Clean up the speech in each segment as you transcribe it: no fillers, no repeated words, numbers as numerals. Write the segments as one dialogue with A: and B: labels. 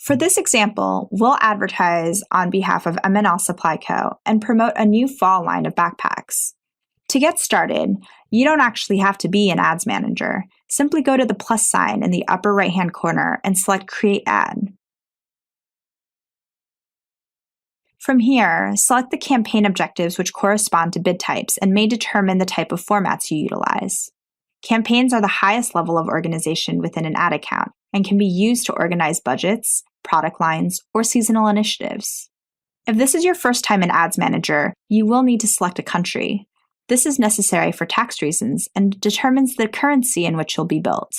A: For this example, we'll advertise on behalf of M&L Supply Co. and promote a new fall line of backpacks. To get started, you don't actually have to be an ads manager. Simply go to the plus sign in the upper right-hand corner and select Create Ad. From here, select the campaign objectives which correspond to bid types and may determine the type of formats you utilize. Campaigns are the highest level of organization within an ad account and can be used to organize budgets, product lines, or seasonal initiatives. If this is your first time in Ads Manager, you will need to select a country. This is necessary for tax reasons and determines the currency in which you'll be billed.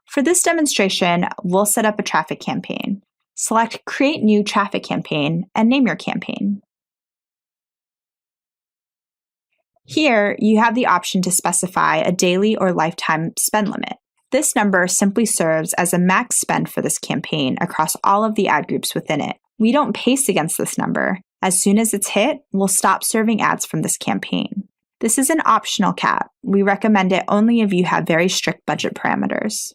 A: For this demonstration, we'll set up a traffic campaign. Select Create New Traffic Campaign and name your campaign. Here, you have the option to specify a daily or lifetime spend limit. This number simply serves as a max spend for this campaign across all of the ad groups within it. We don't pace against this number. As soon as it's hit, we'll stop serving ads from this campaign. This is an optional cap. We recommend it only if you have very strict budget parameters.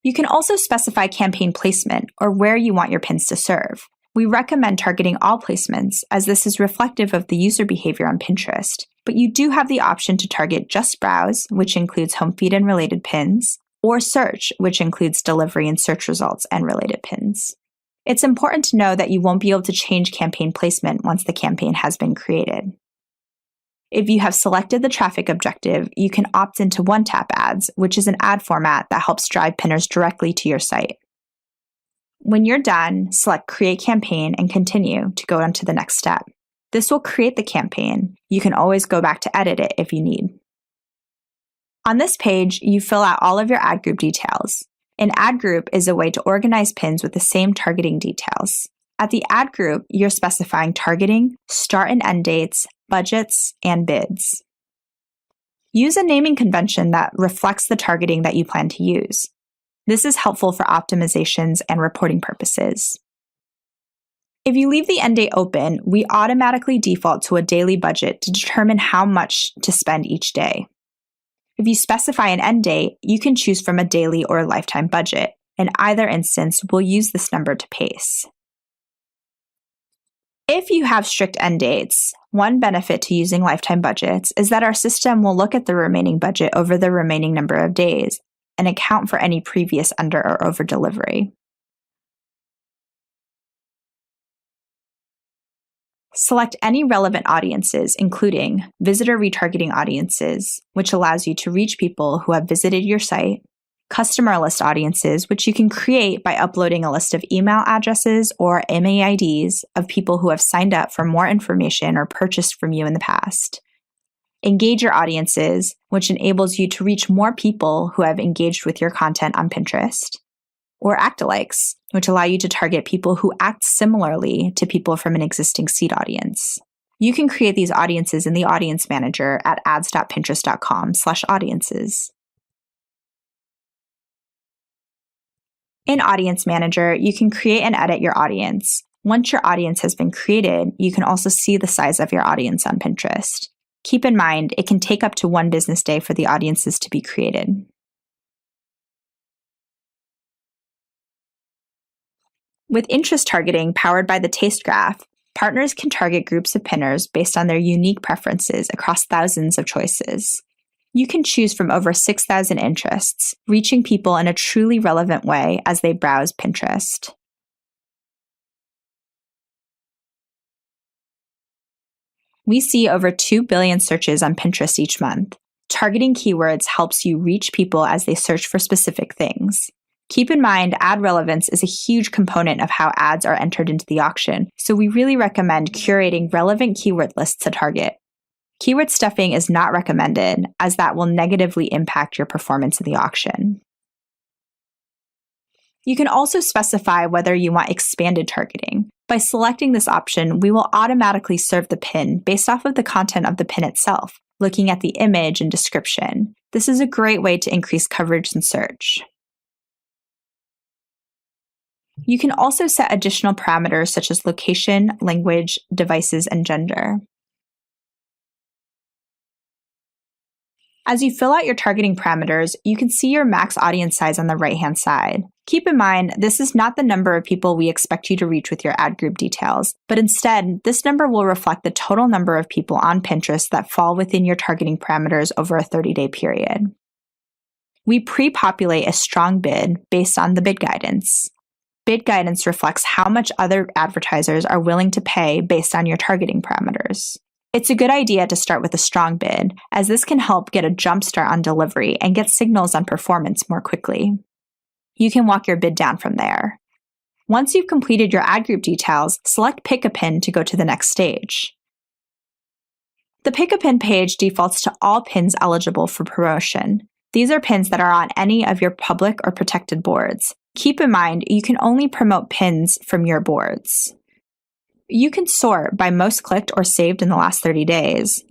A: You can also specify campaign placement or where you want your pins to serve. We recommend targeting all placements as this is reflective of the user behavior on Pinterest, but you do have the option to target just browse, which includes home feed and related pins, or search, which includes delivery and search results and related pins. It's important to know that you won't be able to change campaign placement once the campaign has been created. If you have selected the traffic objective, you can opt into one-tap ads, which is an ad format that helps drive pinners directly to your site. When you're done, select Create Campaign and continue to go on to the next step. This will create the campaign. You can always go back to edit it if you need. On this page, you fill out all of your ad group details. An ad group is a way to organize pins with the same targeting details. At the ad group, you're specifying targeting, start and end dates, budgets, and bids. Use a naming convention that reflects the targeting that you plan to use. This is helpful for optimizations and reporting purposes. If you leave the end date open, we automatically default to a daily budget to determine how much to spend each day. If you specify an end date, you can choose from a daily or a lifetime budget. In either instance, we'll use this number to pace. If you have strict end dates, one benefit to using lifetime budgets is that our system will look at the remaining budget over the remaining number of days and account for any previous under or over delivery. Select any relevant audiences, including visitor retargeting audiences, which allows you to reach people who have visited your site, customer list audiences, which you can create by uploading a list of email addresses or MAIDs of people who have signed up for more information or purchased from you in the past. Engager audiences, which enables you to reach more people who have engaged with your content on Pinterest. Or act-alikes, which allow you to target people who act similarly to people from an existing seed audience. You can create these audiences in the Audience Manager at ads.pinterest.com/audiences. In Audience Manager, you can create and edit your audience. Once your audience has been created, you can also see the size of your audience on Pinterest. Keep in mind, it can take up to 1 business day for the audiences to be created. With interest targeting powered by the Taste Graph, partners can target groups of pinners based on their unique preferences across thousands of choices. You can choose from over 6,000 interests, reaching people in a truly relevant way as they browse Pinterest. We see over 2 billion searches on Pinterest each month. Targeting keywords helps you reach people as they search for specific things. Keep in mind, ad relevance is a huge component of how ads are entered into the auction, so we really recommend curating relevant keyword lists to target. Keyword stuffing is not recommended, as that will negatively impact your performance in the auction. You can also specify whether you want expanded targeting. By selecting this option, we will automatically serve the pin based off of the content of the pin itself, looking at the image and description. This is a great way to increase coverage in search. You can also set additional parameters such as location, language, devices, and gender. As you fill out your targeting parameters, you can see your max audience size on the right-hand side. Keep in mind, this is not the number of people we expect you to reach with your ad group details, but instead, this number will reflect the total number of people on Pinterest that fall within your targeting parameters over a 30-day period. We pre-populate a strong bid based on the bid guidance. Bid guidance reflects how much other advertisers are willing to pay based on your targeting parameters. It's a good idea to start with a strong bid, as this can help get a jump start on delivery and get signals on performance more quickly. You can walk your bid down from there. Once you've completed your ad group details, select Pick a Pin to go to the next stage. The Pick a Pin page defaults to all pins eligible for promotion. These are pins that are on any of your public or protected boards. Keep in mind, you can only promote pins from your boards. You can sort by most clicked or saved in the last 30 days.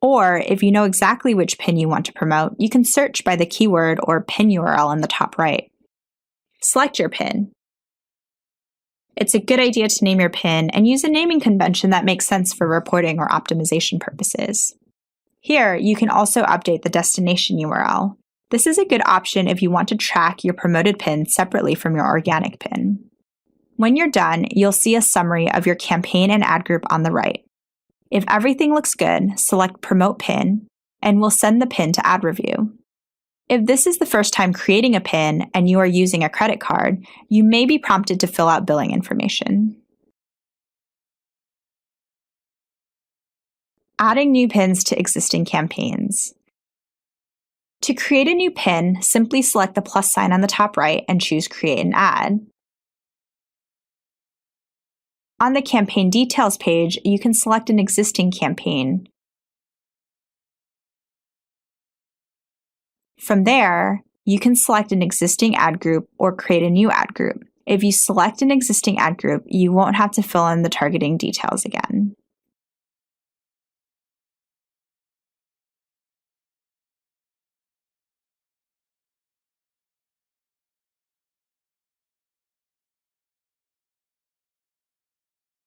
A: Or if you know exactly which pin you want to promote, you can search by the keyword or pin URL in the top right. Select your pin. It's a good idea to name your pin and use a naming convention that makes sense for reporting or optimization purposes. Here, you can also update the destination URL. This is a good option if you want to track your promoted pin separately from your organic pin. When you're done, you'll see a summary of your campaign and ad group on the right. If everything looks good, select Promote Pin, and we'll send the pin to Ad Review. If this is the first time creating a pin and you are using a credit card, you may be prompted to fill out billing information. Adding new pins to existing campaigns. To create a new pin, simply select the plus sign on the top right and choose Create an Ad. On the campaign details page, you can select an existing campaign. From there, you can select an existing ad group or create a new ad group. If you select an existing ad group, you won't have to fill in the targeting details again.